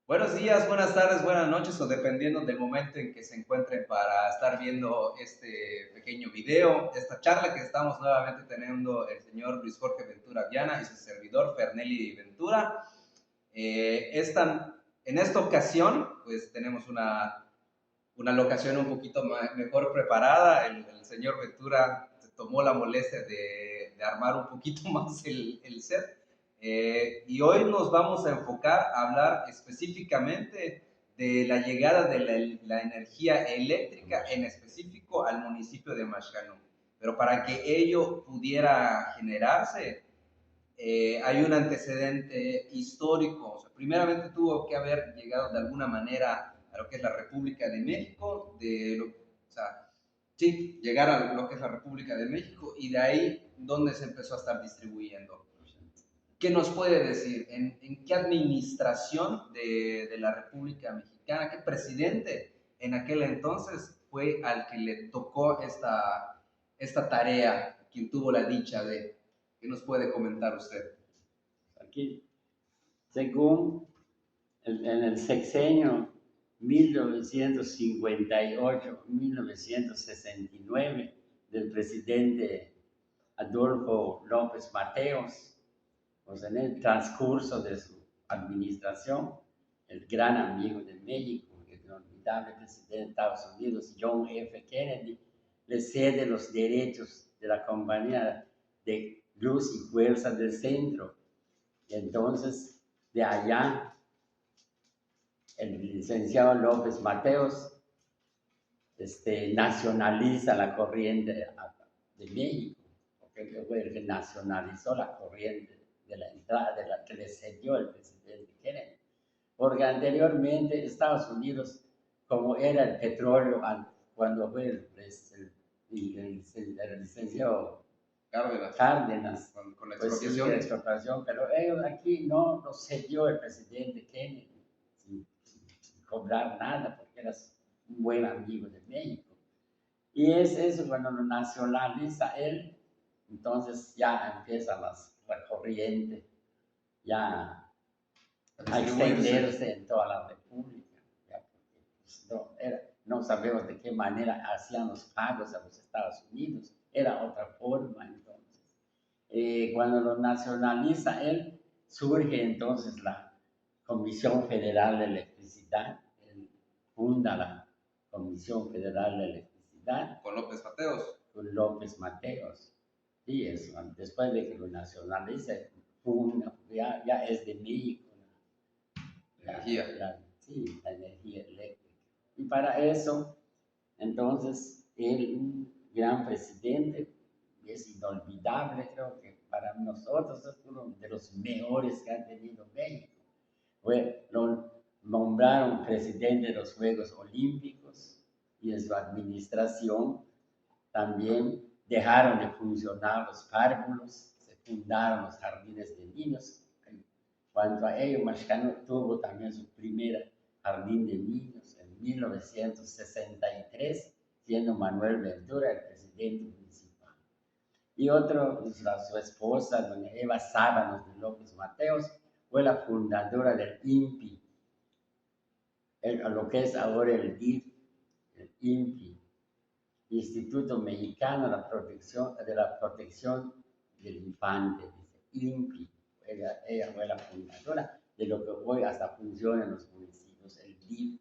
Buenos días, buenas tardes, buenas noches o dependiendo del momento en que se encuentren para estar viendo este pequeño video, esta charla que estamos nuevamente teniendo el señor Luis Jorge Ventura Viana y su servidor Fernelli Ventura. En esta ocasión, pues tenemos una locación un poquito mejor preparada. El señor Ventura se tomó la molestia de armar un poquito más el set. Y hoy nos vamos a enfocar a hablar específicamente de la llegada de la energía eléctrica, en específico al municipio de Mashcanú. Pero para que ello pudiera generarse, hay un antecedente histórico. O sea, primeramente tuvo que haber llegado de alguna manera a lo que es la República de México, o sea, sí, llegar a lo que es la República de México y de ahí donde se empezó a estar distribuyendo. ¿Qué nos puede decir? ¿En qué administración de la República Mexicana, qué presidente en aquel entonces fue al que le tocó esta tarea, quien tuvo la dicha de? ¿Qué nos puede comentar usted? Aquí, según en el sexenio 1958-1969 del presidente Adolfo López Mateos, pues en el transcurso de su administración, el gran amigo de México, el inolvidable presidente de Estados Unidos, John F. Kennedy, le cede los derechos de la compañía de Luz y Fuerza del Centro. Y entonces, de allá, el licenciado López Mateos nacionaliza la corriente de México, porque fue el que nacionalizó la corriente de la entrada de la que le cedió el presidente Kennedy. Porque anteriormente Estados Unidos, como era el petróleo, cuando fue el licenciado Cárdenas con la pues expropiación. sí, la expropiación, pero ellos aquí no lo cedió el presidente Kennedy sin cobrar nada, porque era un buen amigo de México. Y es eso, cuando lo nacionaliza él, entonces ya empieza la corriente ya a extenderse en toda la República, ya, porque pues, no sabemos de qué manera hacían los pagos a los Estados Unidos, era otra forma entonces. Cuando lo nacionaliza él, surge entonces la Comisión Federal de Electricidad, él funda la Comisión Federal de Electricidad. Con López Mateos. Con López Mateos. Sí, eso, después de que lo nacionaliza, ya es de México sí, la energía eléctrica. Y para eso, entonces, él, un gran presidente, es inolvidable, creo que para nosotros es uno de los mejores que ha tenido México. Lo nombraron presidente de los Juegos Olímpicos y en su administración también dejaron de funcionar los párvulos, se fundaron los jardines de niños. Cuanto a ello, Mashcano tuvo también su primer jardín de niños en 1963, siendo Manuel Ventura el presidente municipal. Y otro, su esposa, doña Eva Sábanos de López Mateos, fue la fundadora del INPI, lo que es ahora el DIF, el INPI, Instituto Mexicano de la Protección del Infante, dice INPI. Ella fue la fundadora de lo que hoy hasta funciona en los municipios, el DIF.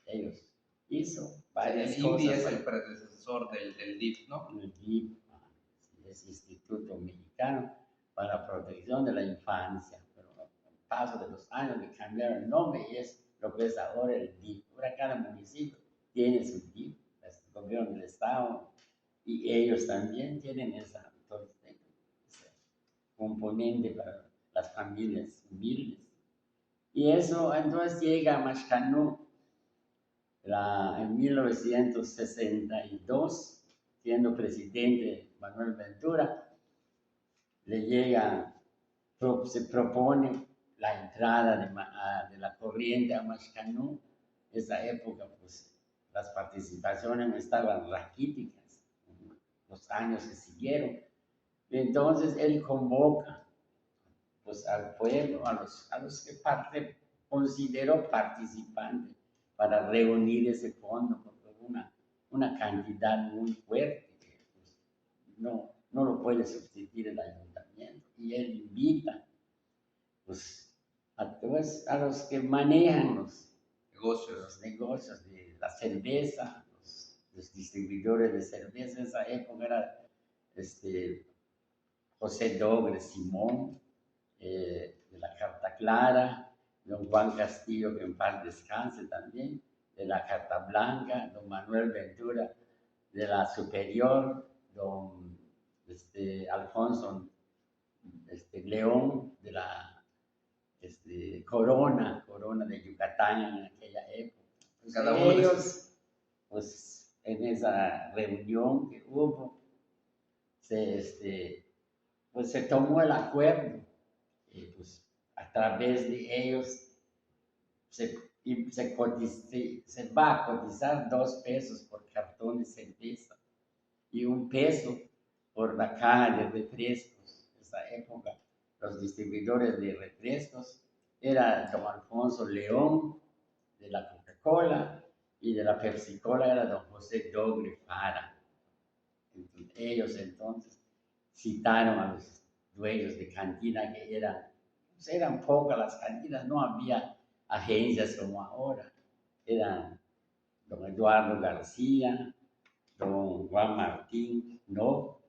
Ellos hizo varias el cosas. INPI es el predecesor del DIF, ¿no? El DIF es Instituto Mexicano para la Protección de la Infancia, pero al paso de los años le cambiaron el nombre y es lo que es ahora el DIF. Ahora cada municipio tiene su DIF, el gobierno del Estado, y ellos también tienen ese componente para las familias humildes. Y eso entonces llega a Mashcanú en 1962, siendo presidente Manuel Ventura, se propone la entrada de la corriente a Mashcanú. Esa época, pues, las participaciones estaban raquíticas, los años que siguieron. Entonces, él convoca, pues, al pueblo, a los que consideró participante para reunir ese fondo, porque una cantidad muy fuerte que pues, no lo puede sustituir el ayuntamiento. Y él invita pues, a los que manejan los negocios de la cerveza, los distribuidores de cerveza. En esa época era José Doble Simón, de la Carta Clara, don Juan Castillo, que en paz descanse también, de la Carta Blanca, don Manuel Ventura, de la Superior, don Alfonso León, de la Corona de Yucatán en aquella época. Pues Cada uno de ellos, pues en esa reunión que hubo, pues se tomó el acuerdo, pues a través de ellos se va a cotizar 2 pesos por cartón de cerveza y 1 peso por la caja de refrescos. En esa época, los distribuidores de refrescos era don Alfonso León, de la Coca-Cola, y de la Pepsi-Cola era don José Doble Fara. Entonces, ellos entonces citaron a los dueños de cantina que eran pocas las cantinas, no había agencias como ahora. Eran don Eduardo García, don Juan Martín, no,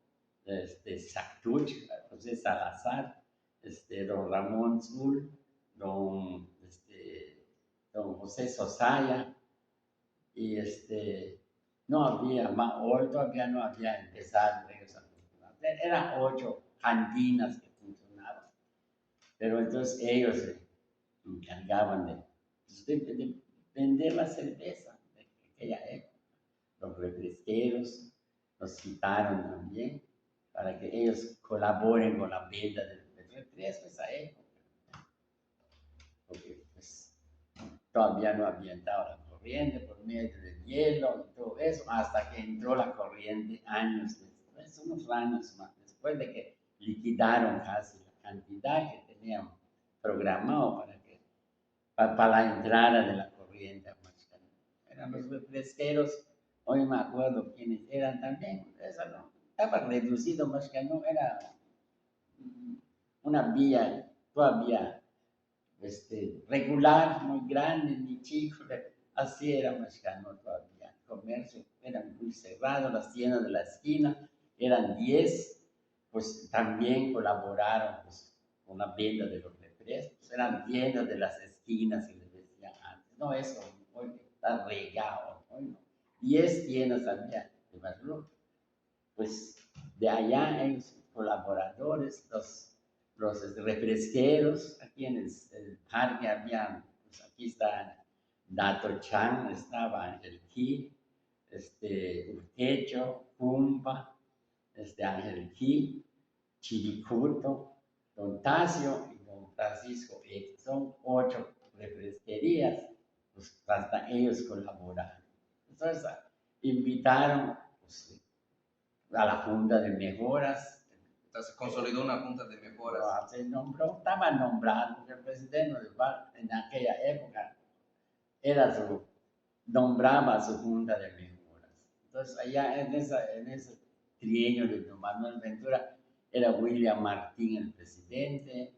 Sactuch, José Salazar, don Ramón Zul, don José Sosaya, y no había, todavía no había empezado ellos a funcionar. Eran 8 cantinas que funcionaban, pero entonces ellos se encargaban de vender la cerveza de aquella época. Los refresqueros nos citaron también para que ellos colaboren con la venta del refresco esa época, porque pues, todavía no había entrado la corriente por medio del hielo y todo eso, hasta que entró la corriente años después, unos años más después de que liquidaron casi la cantidad que tenían programado para la entrada de la corriente a Huachcán. Eran los refresqueros. Hoy me acuerdo quiénes eran también. Eso no, estaba reducido, más que no era una vía todavía regular, muy grande, ni chico. Así era más que no todavía. El comercio era muy cerrado, las tiendas de la esquina eran 10, pues también colaboraron pues, con la venta de los refrescos. Eran tiendas de las esquinas, que les decía antes. No, eso hoy está regado, hoy no. 10 tiendas había de Barlow. Pues de allá en colaboradores, los refresqueros, aquí en el parque habían, pues aquí está Dato Chan, estaba Ángel Ki, Urtecho, Pumba, Ángel Ki, Chiricuto, Don Tasio y Don Francisco. Son 8 refresquerías, pues hasta ellos colaboraron. Entonces invitaron pues, a la Junta de Mejoras. Entonces se consolidó una junta de mejoras. Se nombró, estaba nombrado, porque el presidente en aquella época nombraba a su Junta de Mejoras. Entonces allá en ese trienio de don Manuel Ventura era William Martín el presidente,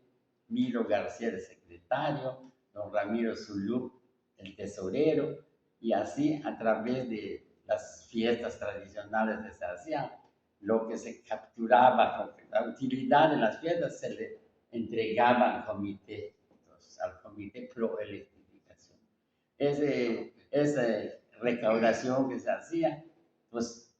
Milo García el secretario, don Ramiro Zulú el tesorero, y así a través de las fiestas tradicionales que se hacían, lo que se capturaba, la utilidad de las fiestas se le entregaba al comité, entonces, al comité pro electrificación. Esa recaudación que se hacía, pues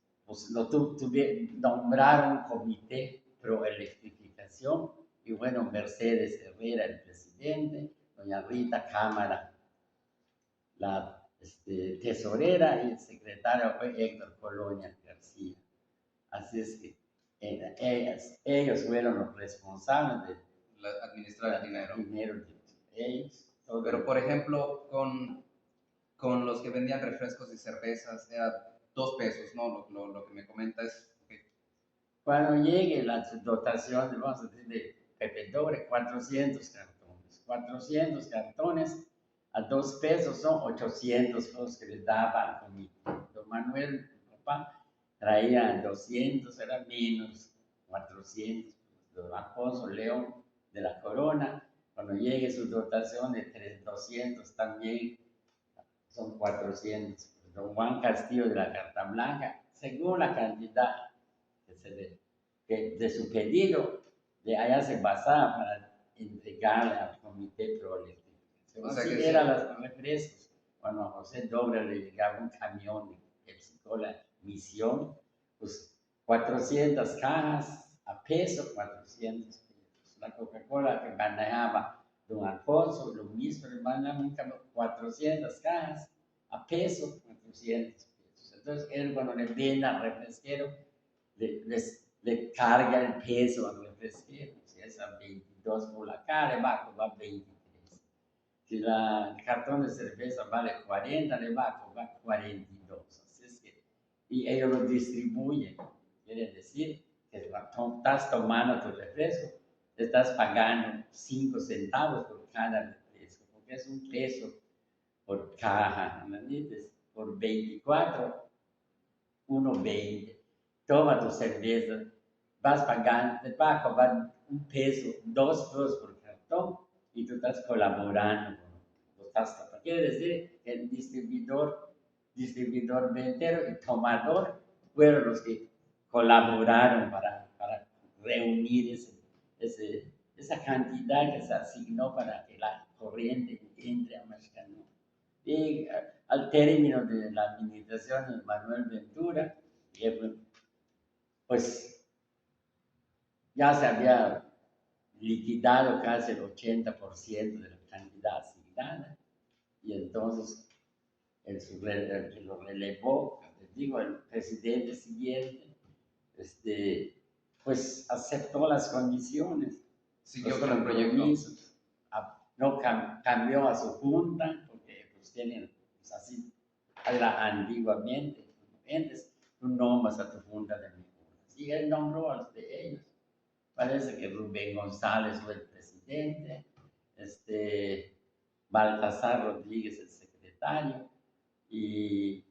nombraron comité pro electrificación, y bueno, Mercedes Herrera el presidente, doña Rita Cámara la tesorera, y el secretario fue Héctor Colonia García. Así es que ellos fueron los responsables de administrar el dinero. De ellos. Pero, por ejemplo, con los que vendían refrescos y cervezas, era 2 pesos, ¿no? Lo que me comenta es que... Cuando llegue la dotación, vamos a decir, de Pepe Doble, 400 cartones. 400 cartones a 2 pesos son 800 los que le daba al comité. Don Manuel, mi papá, traía 200, era menos, 400. Don Alfonso León de la Corona, cuando llegue su dotación de 200 también son 400. Don Juan Castillo de la Carta Blanca, según la cantidad que de su pedido, de allá se basaba para entregarle al comité pro electrificación. O sea Así que eran sí. los refrescos. Cuando a José Doble le llegaba un camión de Pepsi-Cola Misión, pues 400 cajas a peso, 400 pesos. La Coca-Cola que manejaba don Alfonso, lo mismo, le mandaban un camión, 400 cajas a peso, 400 pesos. Entonces, él cuando le vende al refresquero, le carga el peso al refresquero. Si es a 22 por la cara, le va a cobrar 23. Si el cartón de cerveza vale 40, le va a cobrar 42. Así es que, y ellos lo distribuyen. Quiere decir que estás tomando tu refresco, te estás pagando 5 centavos por cada refresco, porque es un peso por caja, ¿me entiendes? Por 24, 1.20. Toma tu cerveza, vas pagando, te va a cobrar un peso, 2 pesos por cartón, y tú estás colaborando. Quiere decir que el distribuidor ventero y tomador fueron los que colaboraron para reunir esa cantidad que se asignó para que la corriente entre a Mashcano. Y al término de la administración de Manuel Ventura, pues ya se había liquidado casi el 80% de la cantidad asignada, y entonces el que lo relevó, les digo, el presidente siguiente, pues aceptó las condiciones, Siguió los con el proyecto. compromisos, no cambió a su junta, porque pues tienen, pues así era antiguamente, antes tú nombras a tu junta de mejoras, y él nombró a los de ellos. Parece que Rubén González fue el presidente, Baltasar Rodríguez el secretario, y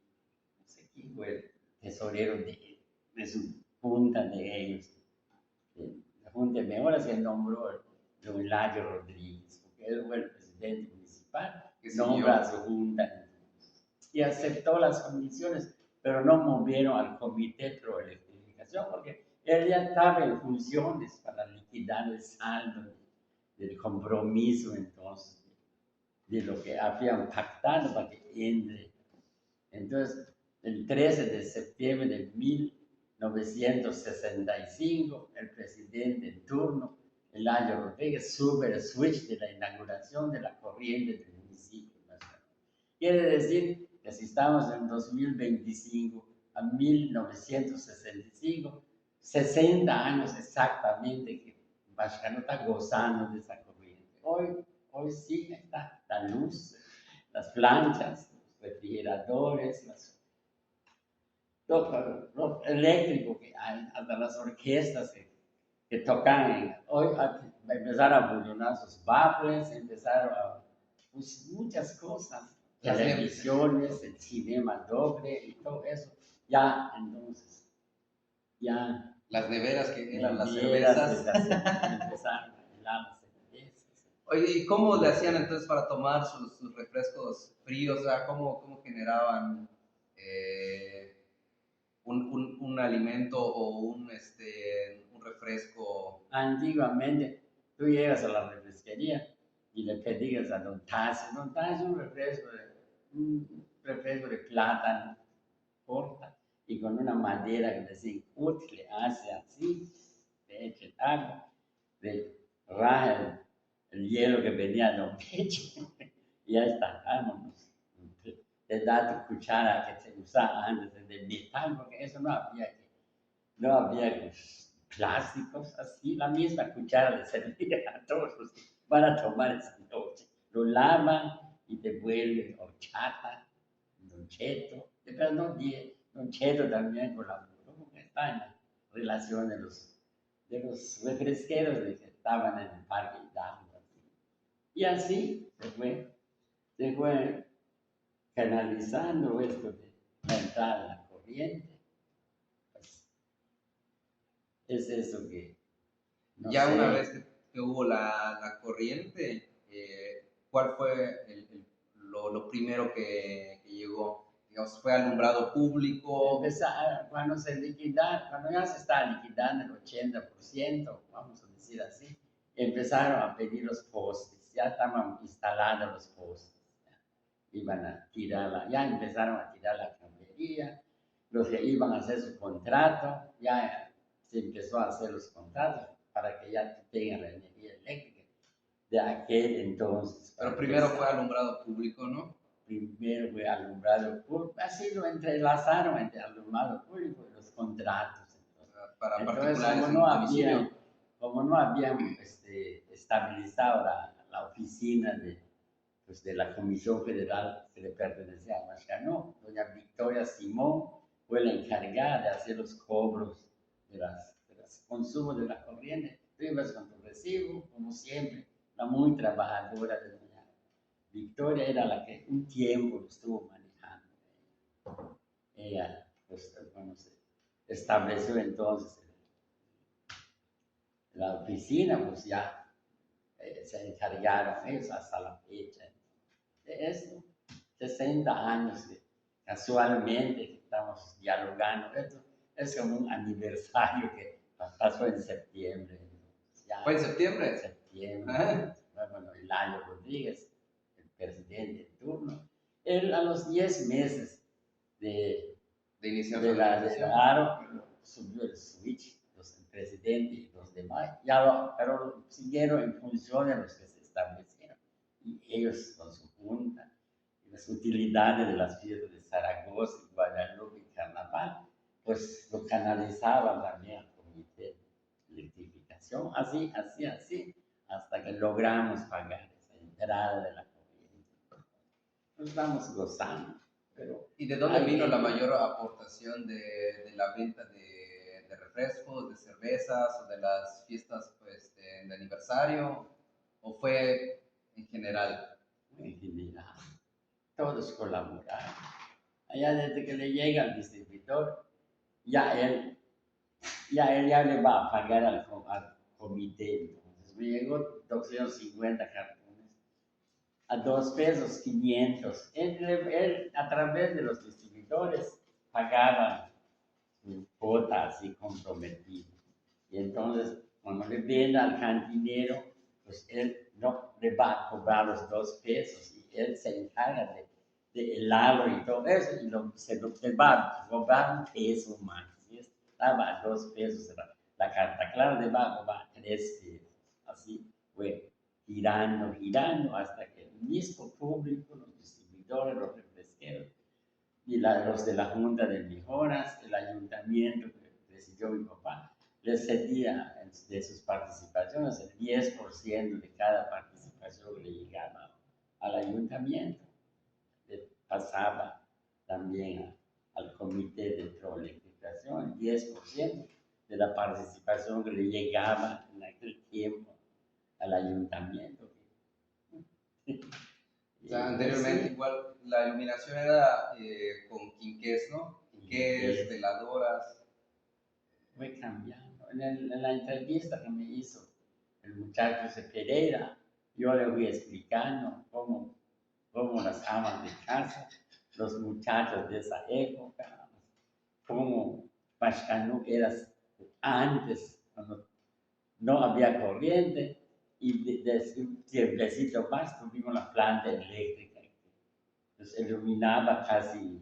no sé quién fue el tesorero de su junta de ellos. La junta de mejoras se nombró don Eladio Rodríguez, porque él fue el presidente municipal, que nombra a su junta y aceptó las condiciones, pero no movieron al comité pro electrificación, porque él ya estaba en funciones para liquidar el saldo del compromiso entonces de lo que habían pactado para que entre. Entonces, el 13 de septiembre de 1965, el presidente en turno, Eladio Rodríguez, sube el switch de la inauguración de la corriente del municipio nacional. Quiere decir que si estamos en 2025 a 1965, 60 años exactamente que Mashcano está gozando de esa corriente. Hoy sí está la luz, las planchas, los refrigeradores, lo eléctrico que hay, hasta las orquestas que tocan. Hoy empezaron a funcionar sus baffles, empezaron a pues, muchas cosas, televisiones, el cinema doble y todo eso. Ya, entonces, ya. Las neveras que eran las cervezas. cervezas. Empezaron a helar las cervezas. Oye, ¿y cómo le hacían entonces para tomar sus refrescos fríos? O sea, ¿cómo generaban un alimento o un refresco? Antiguamente, tú llegas a la refresquería y le pedías a Don Tasio un refresco de plátano, corta, y con una madera que decía ut, le hace así, le echa el agua, le raja el hielo que venía de Don Peche, y ya está, vámonos. Le da tu cuchara que se usaba antes de metal, porque eso no había plásticos así, la misma cuchara le servía a todos los que van a tomar esa noche. Lo lavan y te vuelve horchata, Don Cheto, pero no, Don Cheto también colaboró, porque está en la relación de los refresqueros que estaban en el Parque Hidalgo. Y así se fue. se fue canalizando esto de la entrada de la corriente. Pues, es eso que, no Ya una vez sé, que hubo la corriente, ¿cuál fue lo primero que llegó? Digamos, ¿fue alumbrado público? cuando cuando ya se estaba liquidando el 80%, vamos a decir así, empezaron a pedir los postes, ya estaban instalados los postes, iban a tirarla, ya empezaron a tirar la cañería, los que iban a hacer su contrato, ya se empezó a hacer los contratos para que ya tengan la energía eléctrica de aquel entonces. Pero primero fue alumbrado público, ¿no? Primero fue alumbrado público, así lo entrelazaron entre alumbrado público y los contratos. Para Entonces particulares en el domicilio. como no habían estabilizado la oficina pues, de la Comisión Federal que le pertenecía a Mascanó, doña Victoria Simón fue la encargada de hacer los cobros de los consumos de la corriente. Tú ibas con tu recibo, como siempre, la muy trabajadora de doña Victoria era la que un tiempo lo estuvo manejando. Ella, pues, bueno, se estableció entonces la oficina, pues ya se encargaron ellos hasta la fecha. De eso, 60 años que casualmente estamos dialogando. Esto es como un aniversario que pasó en septiembre. Ya, ¿Fue en septiembre? en septiembre. Ajá. Bueno, Eladio Rodríguez, el presidente en turno, él a los 10 meses de iniciar de su la administración. Aro subió el switch, el presidente y los demás, pero siguieron en función de los que se establecieron. Y ellos con su junta, y las utilidades de las fiestas de Zaragoza, Guadalupe y Carnaval, pues lo canalizaban también al comité de electrificación, así, hasta que logramos pagar esa entrada de la corriente. Nos estamos gozando. Pero ¿Y de dónde vino la mayor aportación de la venta de refrescos, de cervezas o de las fiestas pues, de aniversario? ¿O fue en general? en general, todos colaboraron. Allá desde que le llega al distribuidor, ya él, ya le va a pagar al comité. Entonces me llegó 250 cartones a 2 pesos 500. Él, a través de los distribuidores pagaba su cuota así comprometida. Y entonces, cuando le venda al cantinero, pues él no le va a cobrar los 2 pesos y él se encarga de helarlo y todo eso, y le va a cobrar un peso más. ¿Sí? Estaba a 2 pesos la carta clara, le va a cobrar 3 pesos. Así fue girando hasta que el mismo público, los distribuidores, los refresqueros, y los de la Junta de Mejoras, el ayuntamiento que presidió mi papá, les cedía de sus participaciones el 10% de cada participación que le llegaba al ayuntamiento. Le pasaba también al comité de proelectrificación el 10% de la participación que le llegaba en aquel tiempo al ayuntamiento. O sea, anteriormente igual la iluminación era con quinqués, ¿no? Quinqués, veladoras. Fue cambiando. En la entrevista que me hizo el muchacho de Pereira, yo le fui explicando cómo las amas de casa, los muchachos de esa época, cómo Pashkanú era antes, cuando no había corriente, y desde un tiempecito más tuvimos la planta eléctrica, que nos iluminaba casi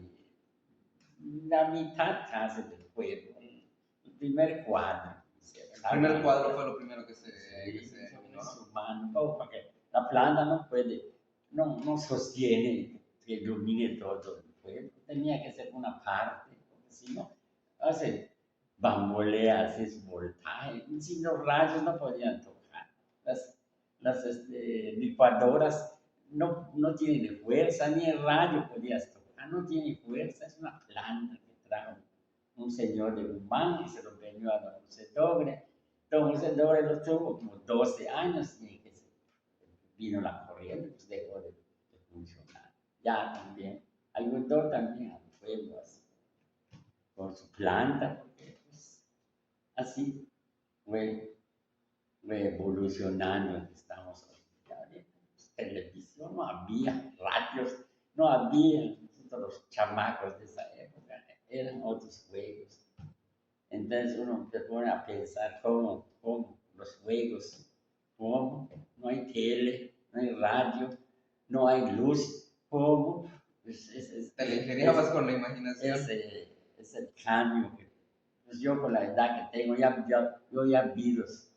la mitad casi del pueblo. El primer cuadro. El primer cuadro fue lo primero que se iluminó, ¿no? Humano, porque la planta no sostiene que ilumine todo el pueblo. Tenía que ser una parte, porque si no, hace bamboleas, es voltaje. Si los rayos no podían tocar. Las licuadoras no tienen fuerza, ni el rayo podías tocar, no tiene fuerza, es una planta que trajo un señor de Humán y se lo vendió a don José Dobre. Don José Dobre lo tuvo como 12 años y en que vino la corriente, pues dejó de funcionar. ya también. Ayudó también al pueblo así, con su planta, porque pues, así fue, fue evolucionando lo que estamos ahorita. Pues, televisión no había, radios no había, nosotros los chamacos de esa época, eran otros juegos. Entonces uno se pone a pensar cómo los juegos, cómo no hay tele, no hay radio, no hay luz, cómo. Pues Te la ingeniabas con la imaginación. es el cambio. Pues yo con la edad que tengo, yo ya vi los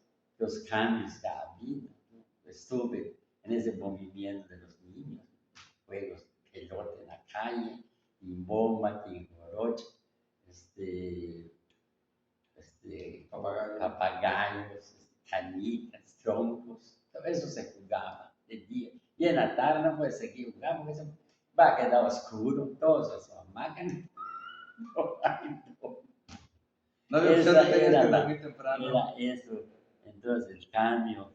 cambios que ha habido. ¿No? Estuve en ese movimiento de los niños, juegos, pelota en la calle, bomba, jorocho, papagayos, canicas, troncos, todo eso se jugaba de día. Y en la tarde no puede seguir jugando, porque eso va a quedar oscuro, todos se amagan. No había opción, te tenías que dormir temprano. Era eso, entonces el cambio,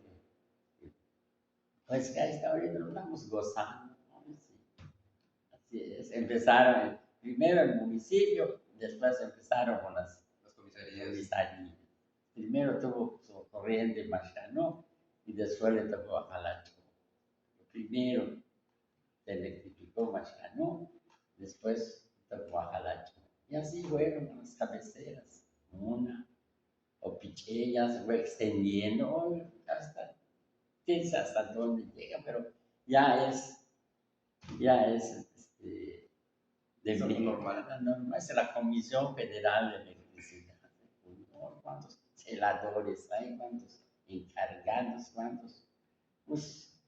pues que a esta hora lo estamos gozando, ¿no? Sí, así es, empezaron, primero el municipio, después empezaron con las comisarías. Primero tuvo su corriente Machanó y después le tocó a Jalacho. Primero se electrificó Machanó, después tocó a Jalacho. Y así fueron las cabeceras, una o Piché, ya se fue extendiendo hasta, quién sabe hasta dónde llega, pero ya es de normal. Es la Comisión Federal de Electricidad. ¿Cuántos celadores hay? ¿Cuántos encargados? ¿Cuántos? Pues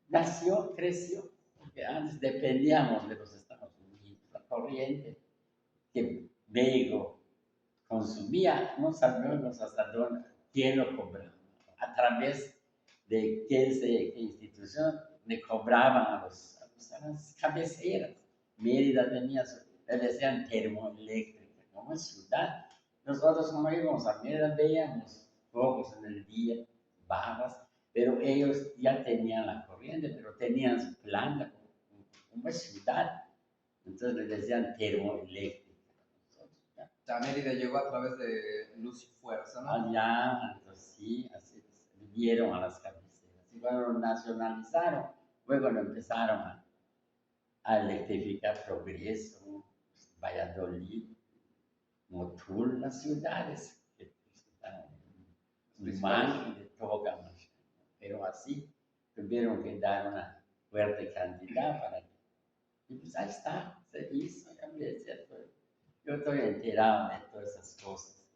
nació, creció, porque antes dependíamos de los Estados Unidos, la corriente que México consumía, no sabíamos hasta dónde, quién lo cobraba, a través de qué institución le cobraban a las cabeceras. Mérida tenía le decían termoeléctrica, como es ciudad. Nosotros como íbamos a Mérida veíamos focos en el día, barras, pero ellos ya tenían la corriente, pero tenían su planta como es ciudad. Entonces le decían termoeléctrica. Ya Mérida llegó a través de Luz y Fuerza, ¿no? Allá, entonces sí, así dieron a las cabeceras. Y cuando lo nacionalizaron, luego lo empezaron a electrificar Progreso, Valladolid, Motul, las ciudades que estaban en Humán y de Toga, pero así tuvieron que dar una fuerte cantidad para que. Y pues ahí está, se hizo, yo estoy enterado de todas esas cosas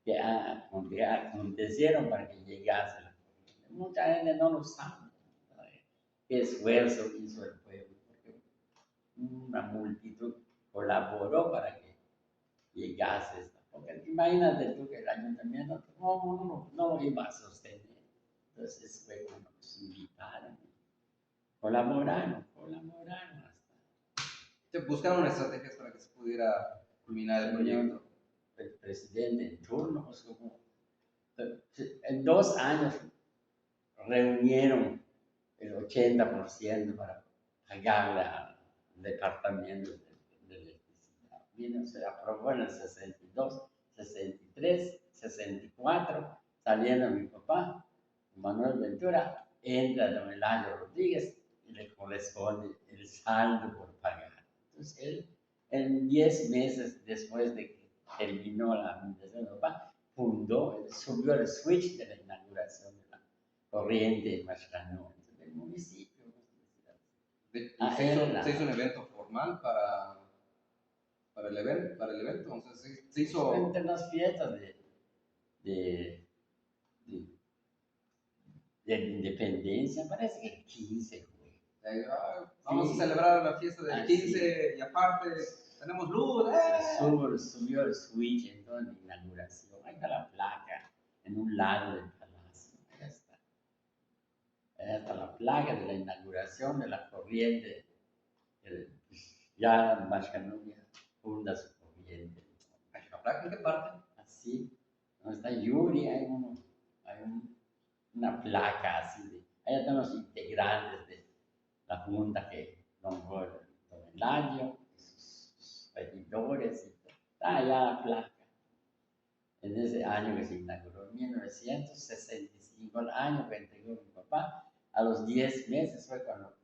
que acontecieron para que llegase la corriente. Mucha gente no lo sabe, ¿sabe? Qué esfuerzo hizo el pueblo, porque una multitud colaboró para que llegase esta. Porque imagínate tú que el ayuntamiento no lo iba a sostener. Entonces fue cuando nos invitaron, colaboraron hasta. Buscaron estrategias para que se pudiera culminar el proyecto. El presidente en turno, pues, en 2 años reunieron el 80% para pagarle al departamento de electricidad. Se aprobó en el 62, 63, 64, saliendo mi papá, Manuel Ventura, entra don Eladio Rodríguez y le corresponde el saldo por pagar. Entonces él, en 10 meses después de que terminó la administración de mi papá, subió el switch de la inauguración de la corriente Machanó del municipio. Se hizo un evento formal para el evento, entonces se hizo. Entre las fiestas de la independencia, parece que el 15 fue. Vamos a celebrar la fiesta del 15 y aparte tenemos luz. Subió el switch en toda la inauguración. Ahí está la placa en un lado del palacio. Ahí está la placa de la inauguración de la corriente. Ya Machanó funda su corriente. ¿La placa en qué parte? Así, donde está Yuri, hay una placa así. Ahí están los integrantes de la junta que nombró don Eladio, sus regidores, y está allá la placa. En ese año que se inauguró, en 1965, el año que entregó mi papá, a los 10 meses fue cuando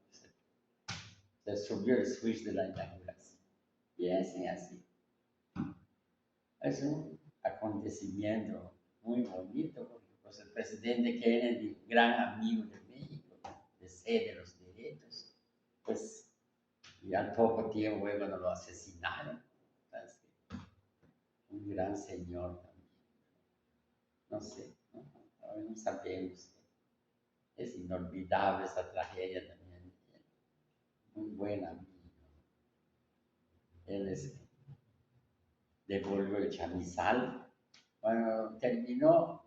se subió el switch de la inauguración. Y así. Es un acontecimiento muy bonito, porque pues, el presidente Kennedy, gran amigo de México, de sede de los derechos, pues y al poco tiempo fue cuando lo asesinaron. ¿Sabes? Un gran señor también. No sé, ahora no sabemos. Es inolvidable esa tragedia también. Muy buen amigo. Él devolvió el chamizal. Cuando terminó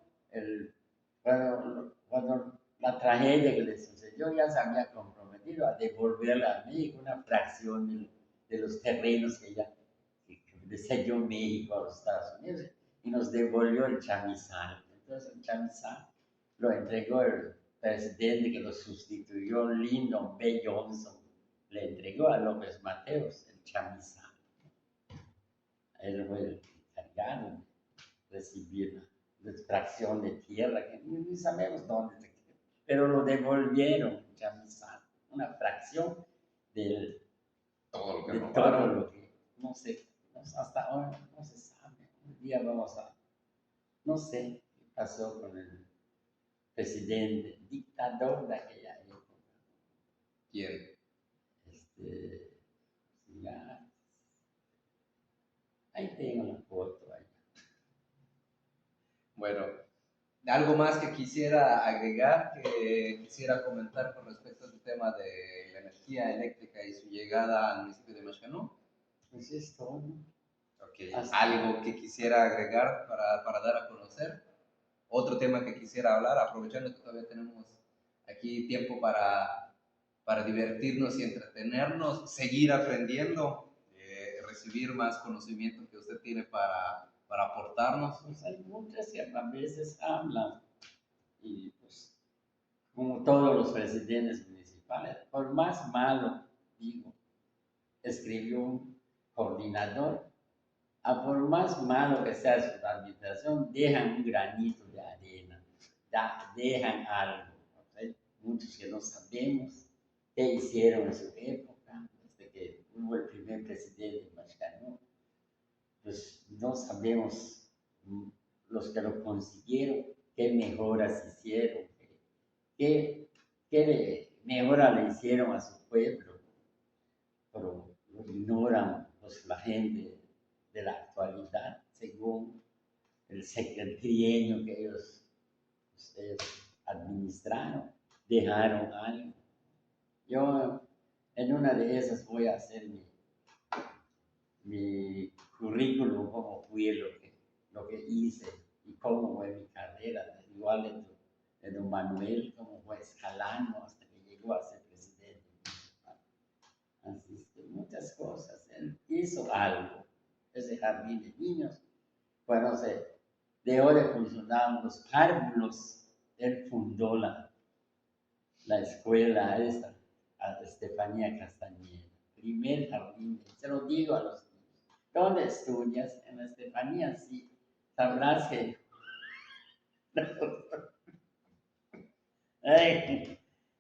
cuando la tragedia que le sucedió, ya se había comprometido a devolverle a México una fracción de los terrenos que le cedió México a los Estados Unidos y nos devolvió el chamizal. Entonces el chamizal lo entregó el presidente que lo sustituyó, Lyndon B. Johnson, le entregó a López Mateos el chamizal. Él fue el encargado de recibir la extracción de tierra, que ni sabemos dónde se quedó, pero lo devolvieron chamizal, una fracción de Todo lo que todo robaron. lo que, no sé, hasta ahora no se sabe. Un día vamos a, no sé qué pasó con el presidente, dictador de aquella época. ¿Quién? Ya, ahí tengo la foto. Ahí. Bueno, algo más que quisiera agregar, que quisiera comentar con respecto al tema de la energía eléctrica y su llegada al municipio de Mascanú. Pues es todo. Okay. Algo que quisiera agregar para dar a conocer. Otro tema que quisiera hablar, aprovechando que todavía tenemos aquí tiempo para divertirnos y entretenernos, seguir aprendiendo, recibir más conocimiento que usted tiene para aportarnos. Pues hay muchas que a veces hablan y pues como todos los presidentes municipales, por más malo, digo, escribió un coordinador, a por más malo que sea su administración, dejan un granito de arena, dejan algo. ¿Okay? Muchos que no sabemos qué hicieron en su época, desde que hubo el primer presidente mexicano, pues no sabemos los que lo consiguieron, qué mejoras hicieron, qué mejora le hicieron a su pueblo, pero lo ignoran pues, la gente de la actualidad, según el trienio que ustedes administraron, dejaron algo. Yo en una de esas voy a hacer mi currículum, cómo fui lo que hice y cómo fue mi carrera, igual de don Manuel, cómo fue escalando hasta que llegó a ser presidente. Así es que muchas cosas. Él hizo algo. Ese jardín de niños, cuando se dejó de funcionar los párvulos, él fundó la escuela esta, a Estefanía Castañeda. Primer jardín, se lo digo a los niños. ¿Dónde estudias? En la Estefanía, sí. Sabrás que...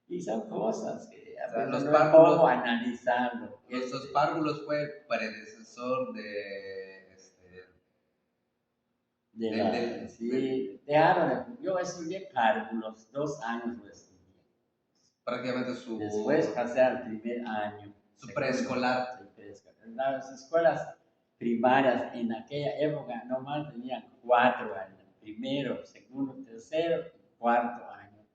y son cosas que a veces Los no párvulos, puedo analizarlo. Los párvulos fue predecesor sí, yo estudié párvulos, 2 años lo estudié. prácticamente Después pasé al primer año. Su preescolar. Las escuelas primarias en aquella época nomás tenían 4 años. Primero, segundo, tercero y cuarto año.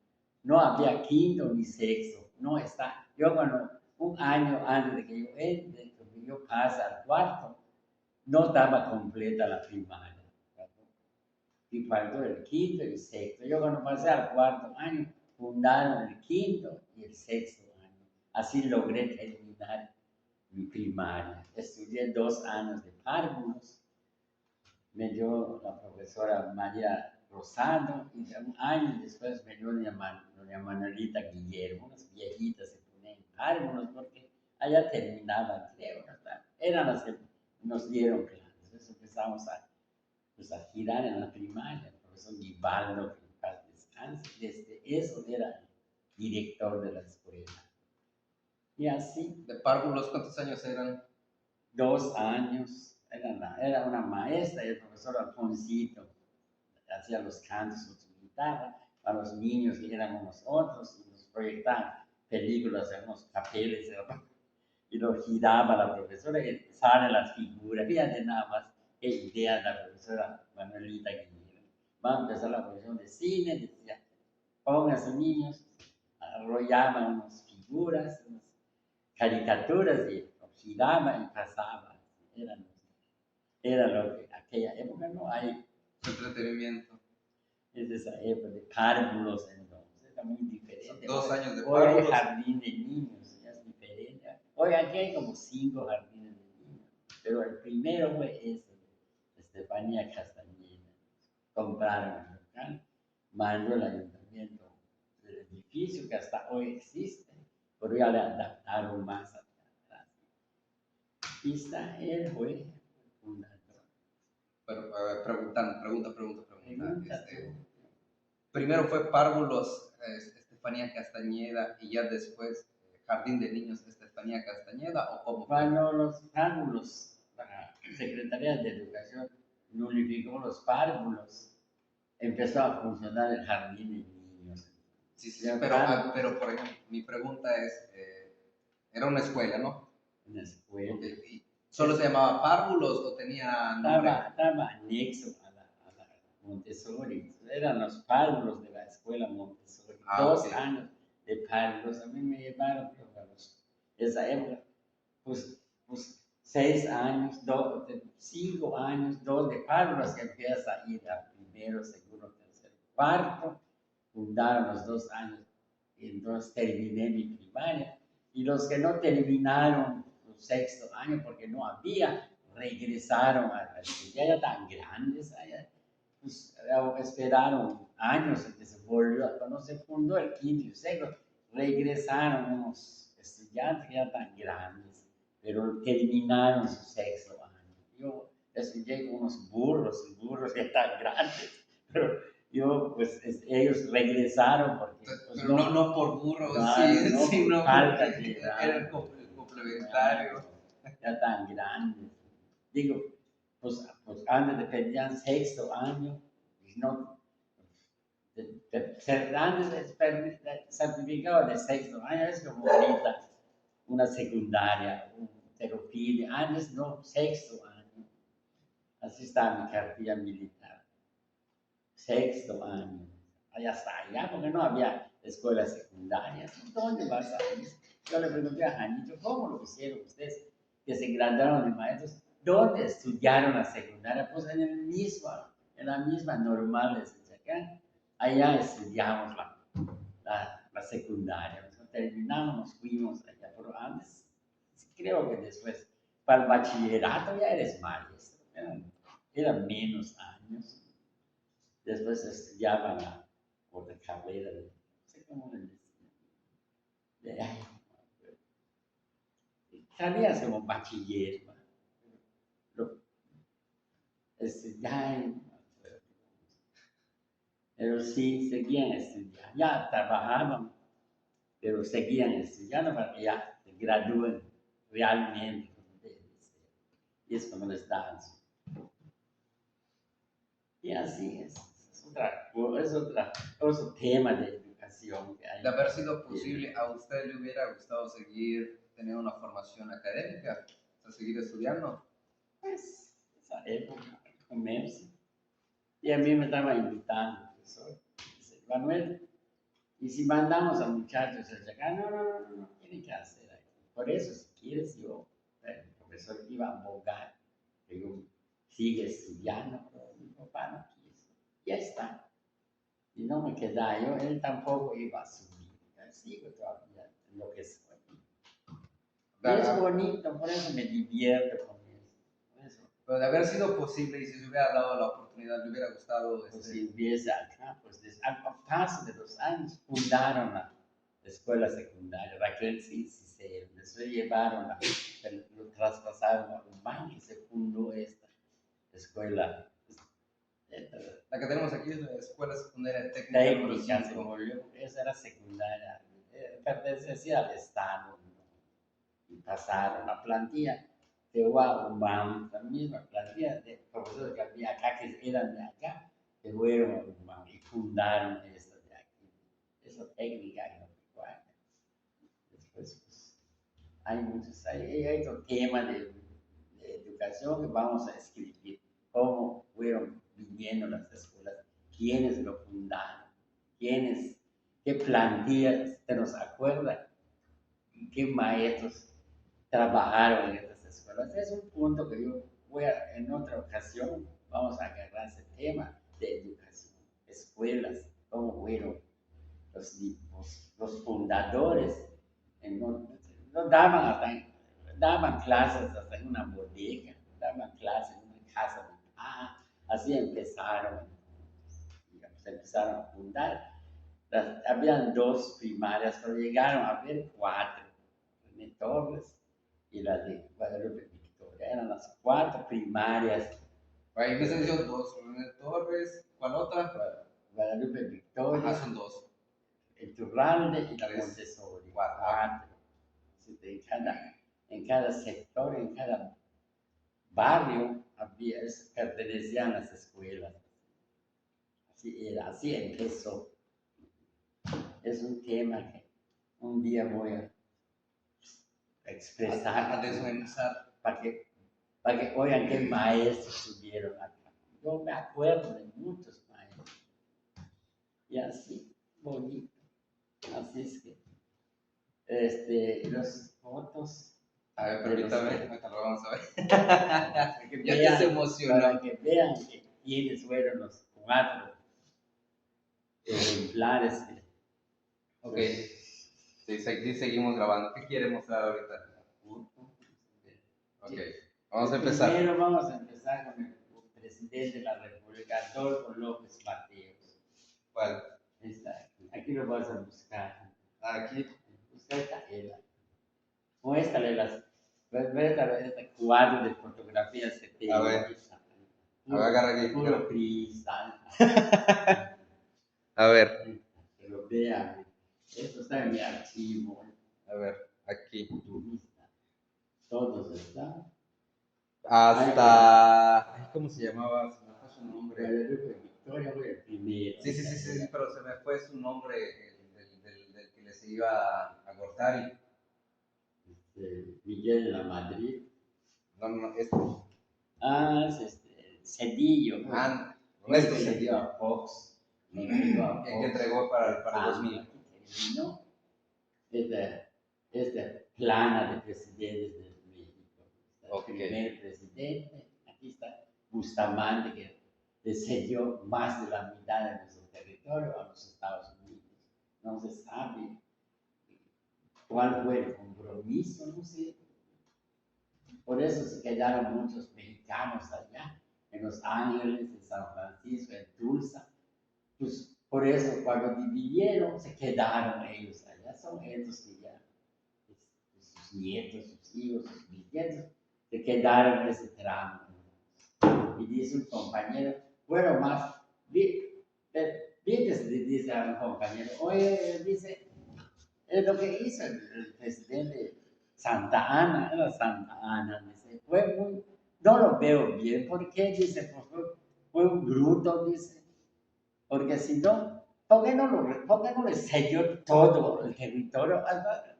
No había quinto ni sexto. No está. Yo cuando un año antes de que yo pase al cuarto, no estaba completa la primaria. Y faltó el quinto y el sexto. Yo cuando pasé al cuarto año, fundaron el quinto y el sexto año. Así logré terminar mi primaria. Estudié 2 años de párvulos. Me dio la profesora María Rosado y un año después me dio doña Manuelita Guillermo. Unas viejitas se ponían párvulos porque allá terminaban, creo, ¿verdad? Eran las que nos dieron clases. Entonces empezamos pues, a girar en la primaria. El profesor Guibaldo, que en paz descanse, desde eso era el director de la escuela. Y así, ¿De párvulos cuántos años eran? 2 años, era una maestra, y el profesor Alfonsito hacía los cantos con su guitarra, para los niños que éramos nosotros, y nos proyectaban películas en unos papeles, y lo giraba la profesora, y salen las figuras, fíjate nada más, qué idea la profesora Manuelita Guillermo. Va a empezar la profesión de cine, decía, pónganse niños, arrollaban unas figuras, unas caricaturas, y giraba y pasaba. Era, era lo que aquella época no hay. Entretenimiento. Es esa época de párvulos, entonces era muy diferente. Son 2 años de Hoy hay párvulos. jardín de niños, ya es diferente. Hoy aquí hay como 5 jardines de niños, pero el primero fue ese, de Estefanía Castañeda. Compraron el local, mandó el ayuntamiento del edificio que hasta hoy existe, pero ya le adaptaron más atrás. Y está, él fue el fundador. Pero, pregunta. Pregunta Primero fue párvulos Estefanía Castañeda y ya después Jardín de Niños Estefanía Castañeda, ¿o cómo fue? Cuando los párvulos, la Secretaría de Educación nulificó los párvulos, empezó a funcionar el jardín de niños. Sí, pero por ejemplo, mi pregunta es, era una escuela, ¿no? Una escuela. Okay. ¿Y solo se llamaba párvulos o tenía nombre? Estaba anexo a la Montessori. Eran los párvulos de la escuela Montessori. 2 años de párvulos. A mí me llevaron, creo, a esa época, pues 6 años, 5 años, 2 de párvulos, que empieza a ir a primero, segundo, tercero, cuarto. Fundaron los 2 años. Y entonces terminé mi primaria. Y los que no terminaron el 6.º año, porque no había, regresaron a estudiar, ya tan grandes, allá, pues esperaron años en que se volvió, cuando se fundó el 5.º y 6.º, regresaron unos estudiantes que ya tan grandes, pero terminaron su 6.º año. Yo estudié con unos burros ya tan grandes, pero yo, pues ellos regresaron porque... Pues, pero no por burros, no, sino falta porque de era el complementario. Ya tan grandes. Digo, pues antes de pedían 6.º año, y no, antes el certificado de 6.º año es como ahorita una secundaria, un terofilia, antes no, 6.º año. Así está mi cartilla militar. 6.º año. Allá está, allá, porque no había escuelas secundarias. ¿Dónde vas a ir? Yo le pregunté a Janito, ¿cómo lo hicieron ustedes que se graduaron de maestros? ¿Dónde estudiaron la secundaria? Pues en la misma normal les enseñan. Allá estudiamos la secundaria. Entonces, terminamos, nos fuimos allá, pero antes, creo que después, para el bachillerato ya eres maestro. Eran menos años. Después estudiaba la otra carrera, no sé cómo le decía. Salías como bachiller, estudiaban, pero sí seguían estudiando. Ya trabajaban, pero seguían estudiando para que ya se gradúen realmente. Y es como les dan. Y así es. Otro tema de educación que hay. De haber sido posible, ¿a usted le hubiera gustado seguir teniendo una formación académica? O sea, seguir estudiando. Pues, esa época, comercio. Y a mí me estaba invitando el profesor, dice, Manuel, y si mandamos a muchachos a llegar, no, tienen que hacer aquí. Por eso, si quieres, el profesor iba a abogar, que yo sigue estudiando, pero mi papá no quiso. Ya está. Y no me queda yo, él tampoco iba a subir. Sigo todavía en lo que soy. Y es bonito, por eso me divierto con eso. Pero de haber sido posible y si se hubiera dado la oportunidad, le hubiera gustado. Pues si hubiese acá, pues al paso de los años fundaron la escuela secundaria, Raquel Cicero. Después llevaron, lo traspasaron a Humán y se fundó esta escuela La que tenemos aquí es la Escuela Secundaria Técnica número técnica, se 5. volvió, esa era secundaria, pertenecía al Estado, ¿no? Y pasaron la plantilla de Humán, también la plantilla de profesores que había acá, que eran de acá, que fueron a Humán y fundaron esta de aquí, esa técnica agropecuaria. Después, pues, hay muchos, hay otro tema de educación que vamos a escribir, cómo fueron viviendo las escuelas, quiénes lo fundaron, quiénes, qué plantillas, ¿te nos acuerdas? ¿Qué maestros trabajaron en estas escuelas? Es un punto que yo en otra ocasión, vamos a agarrar ese tema de educación, escuelas, cómo fueron los fundadores, no daban, daban clases hasta en una bodega, daban clases en una casa de paja, así empezaron, digamos, empezaron a fundar. Habían 2 primarias, pero llegaron a haber 4, René Torres y la de Guadalupe Victoria, eran las 4 primarias. Ahí me están diciendo 2, René Torres, ¿cuál otra? Guadalupe Victoria. Ah, son 2. El Turralde y la 3, Montessori. 4. En cada sector, en cada barrio, pertenecían las escuelas. Así era, así empezó. Es un tema que un día voy a expresar. A desmenuzar. Para que oigan qué maestros tuvieron acá. Yo me acuerdo de muchos maestros. Y así, bonito. Así es que los fotos. A ver, permítame, ahorita lo vamos a ver. Ya Vean, se emocionó. para que vean quiénes fueron los 4 ejemplares. Ok, sí, seguimos grabando. ¿Qué quiere mostrar ahorita? Ok, vamos a empezar. Primero vamos a empezar con el presidente de la República, Adolfo López Mateos. ¿Cuál? Aquí lo vas a buscar. Aquí. Busca esta era. Muéstrale este cuadro de fotografías que tengo. A ver, agarra aquí. Puro cristal. A ver. Que lo vean. Esto está en mi archivo. A ver, aquí. Todos están. Hasta. ¿Cómo se llamaba? Se me fue su nombre. Victoria fue el primero. Sí, pero se me fue su nombre, del que les iba a Gortari. Miguel de la Madrid. No, Es Cedillo. Ernesto Cedillo. A Fox. El que entregó para el 2000. No, esta plana de presidentes de México. El primer presidente, aquí está Bustamante, que le cedió más de la mitad de nuestro territorio a los Estados Unidos. No se sabe cuál fue el compromiso, no sé. Por eso se quedaron muchos mexicanos allá, en Los Ángeles, en San Francisco, en Tulsa. Pues por eso cuando dividieron se quedaron ellos allá, son ellos que ya, sus nietos, sus hijos, sus bisnietos, se quedaron en ese tramo. Y dice un compañero, bueno, más, dice a un compañero, oye, dice, lo que hizo el presidente Santa Ana, era Santa Ana, dice, fue muy, no lo veo bien, ¿por qué? Dice, pues fue un bruto, dice. Porque si no, ¿por qué no le cedió todo el territorio?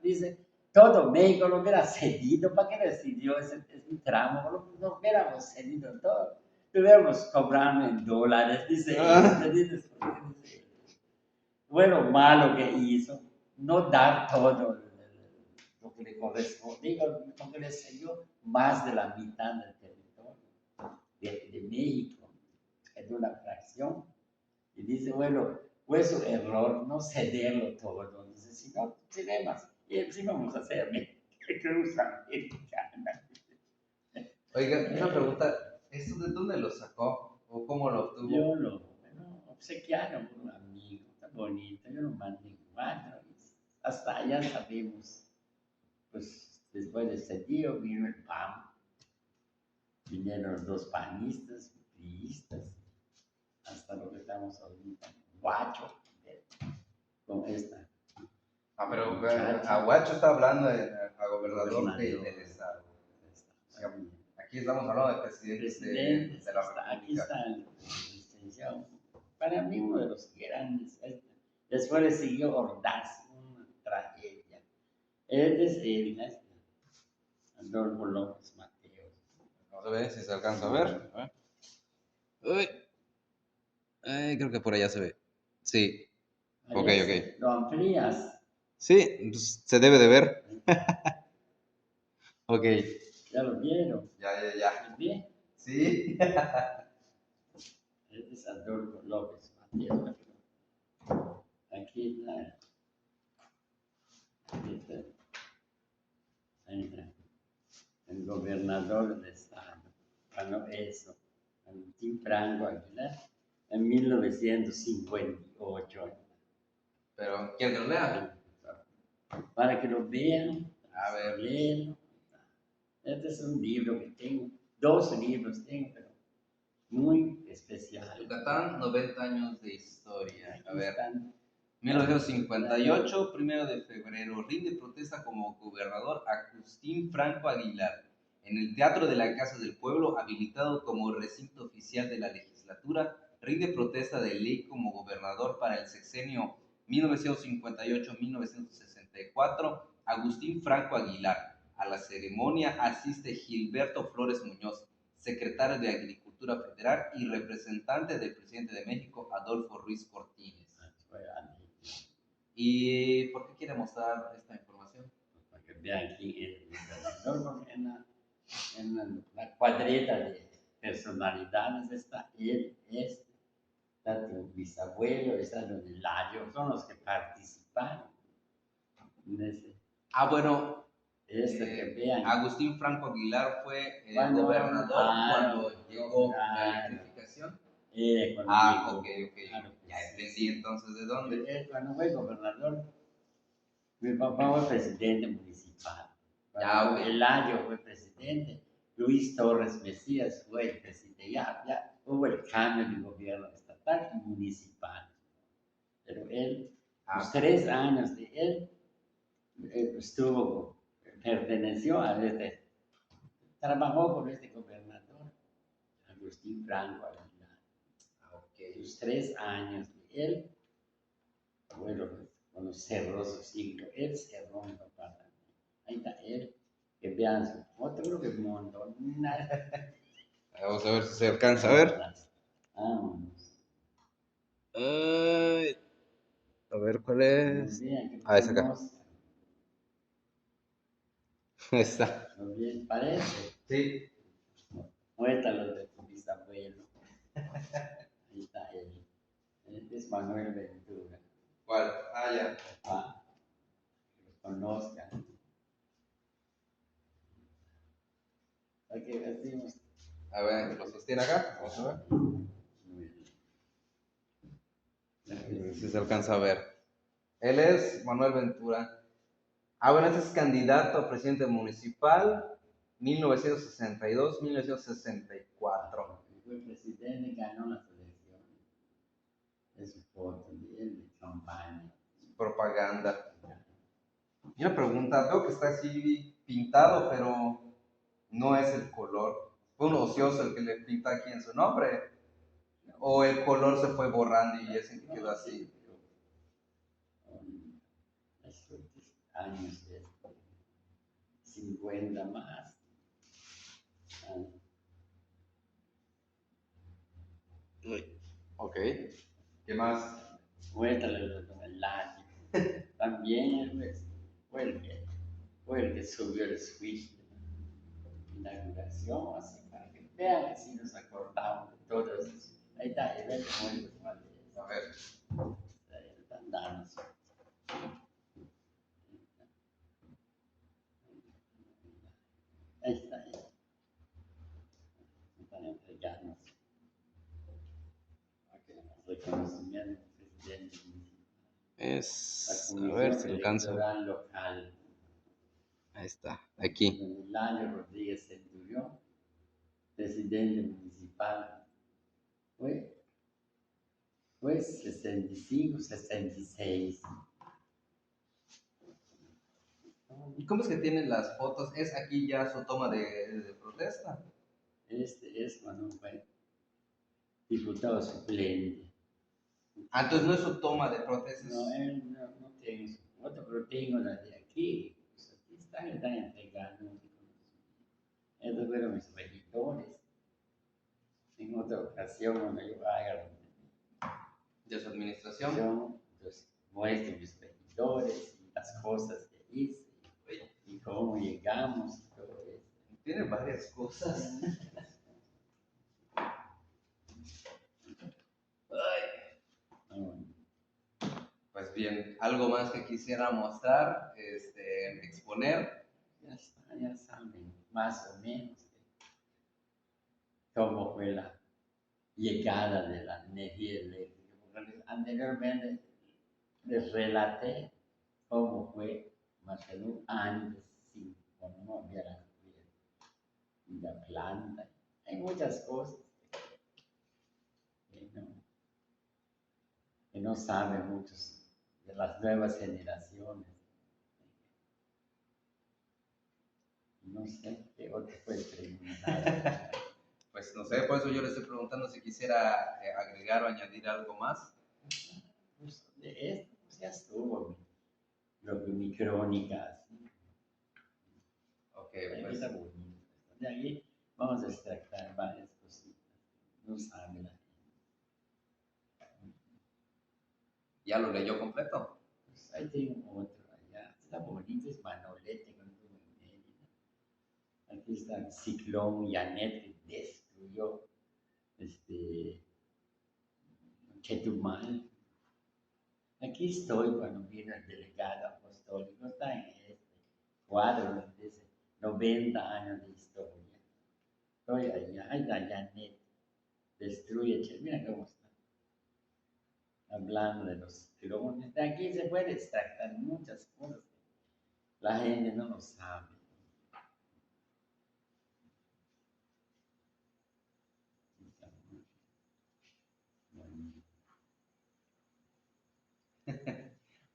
Dice, todo México lo hubiera cedido, ¿para qué le cedió ese tramo? No hubiéramos cedido todo, lo hubiéramos cobrado en dólares, dice. Fue lo malo que hizo, no dar todo lo que le corresponde, porque le cedió más de la mitad del territorio de México, es una fracción. Y dice, bueno, fue su error no cederlo todo. Dice, si no cedemos, y sí vamos a hacer cruz americana. Oiga, una pregunta, ¿esto de dónde lo sacó? ¿O cómo lo obtuvo? Yo lo obsequiaron por un amigo, está bonito, yo lo mandé en 4. hasta allá sabemos, pues después de ese día vino el PAN, vinieron los dos panistas, priistas, hasta lo que estamos ahorita, guacho, con esta. Ah, pero muchacha. Aguacho está hablando a gobernador del Gobernador. estado. Está bien. Aquí estamos hablando de presidentes Presidentes, de la aquí República. está el licenciado. Para mí uno de los grandes. Después le siguió Ordaz, una tragedia. Él es el Adolfo López Mateos. Vamos a ver si se alcanza a ver. A ver. Uy. Creo que por allá se ve. Sí. Ok, Allá ok. lo amplías. Sí, pues, se debe de ver. Ok. Ya lo vieron. Ya. Bien. Sí. Él es Adolfo López Mateos. Aquí está. Aquí está. Ahí está. El gobernador del estado, ganó eso, Agustín Franco Aguilar, en 1958. Pero, ¿quieren que lo lea? Para que lo vean, A ver. leerlo. Este es un libro que tengo, 2 libros tengo, pero muy especial. Yucatán, 90 años de historia. A Aquí ver. están. 1958, 1 de febrero, rinde protesta como gobernador Agustín Franco Aguilar en el Teatro de la Casa del Pueblo, habilitado como recinto oficial de la legislatura. Rinde protesta de ley como gobernador para el sexenio 1958-1964, Agustín Franco Aguilar. A la ceremonia asiste Gilberto Flores Muñoz, secretario de Agricultura Federal y representante del presidente de México, Adolfo Ruiz Cortines. ¿Y por qué quiere mostrar esta información? Para que vean aquí en la cuadreta de personalidades está él, está tu bisabuelo, está don Eladio, son los que participaron en ese. Bueno, Que vean. Agustín Franco Aguilar fue gobernador cuando llegó la electrificación. Cuando Ok. claro, Ya entendí entonces de dónde. Cuando fue gobernador, mi papá fue presidente municipal. Ok. Eladio fue presidente, Luis Torres Mesías fue el presidente. Ya hubo el cambio de gobierno estatal y municipal. Pero él, los 3 años de él, perteneció a trabajó con este gobernador, Agustín Franco Aguilar. Los 3 años de él, bueno, cuando cerró su ciclo, él cerró mi papá también. Ahí está él, que vean su foto, creo que montó nada. Vamos a ver si se alcanza a ver. Vámonos. A ver cuál es. Es acá. Ahí está. Muy bien, parece. Sí. Muéstralo de tu bisabuelo. Ahí está él. Este es Manuel Ventura. ¿Cuál? Ya. Que los conozcan. Aquí decimos. A ver, lo sostiene acá. Vamos a ver. Muy Si se alcanza a ver. Él es Manuel Ventura. Bueno, este es candidato a presidente municipal 1962-1964. Fue presidente y ganó las elecciones. Es su foto de él, de campaña. Propaganda. Y una pregunta, veo que está así pintado, pero no es el color. ¿Fue un ocioso el que le pinta aquí en su nombre? ¿O el color se fue borrando y es el que quedó así? Estos años de 50 más. Ok. ¿Qué más? Cuéntale con el lago. También fue el que subió el switch de inauguración, así para que vean que sí nos acordamos de todos. Ahí está, el evento muy cuál es. A ver. Ahí están dando. Ahí está, ahí. Están entregando reconocimiento del presidente municipal. la Es, a ver Comisión si alcanzo. Electoral Local, Ahí está, aquí. don Hilario Rodríguez Centurión, presidente municipal, fue, fue 65, 66. ¿Y cómo es que tienen las fotos? ¿Es aquí ya su toma de protesta? Este es cuando fue diputado suplente. Ah, entonces no es su toma de protesta. No, él no tiene su foto, pero tengo la de aquí. Pues aquí están entregando. Estos fueron mis regidores. En otra ocasión, cuando yo haga De su administración. yo pues, muestro mis regidores y las cosas que hice y cómo llegamos y todo eso. Tiene varias cosas. No, Pues bien, algo más que quisiera mostrar, exponer. ya saben, más o menos, cómo fue la llegada de la energía eléctrica. Porque anteriormente les relaté cómo fue Machalú antes, sí, cuando no había la corriente y la planta. Hay muchas cosas que que no saben muchos de las nuevas generaciones. No sé qué otro puede preguntar. Pues no sé, por eso yo le estoy preguntando si quisiera agregar o añadir algo más. Pues de esto pues ya estuvo mi crónica. Así. Ok, Ahí pues está bonito. De ahí vamos a extractar varias cositas. No sabe la gente. ya lo leyó completo. Pues ahí tengo otro allá. Está bonito, es Manolete con tu medio. Aquí está el ciclón Yanet que destruyó Chetumal. Aquí estoy cuando vino el delegado apostólico, está en este cuadro donde dice 90 años de historia. Estoy allá, ahí está Janet, destruye, mira cómo está, hablando de los clones. De aquí se puede extractar muchas cosas que la gente no lo sabe.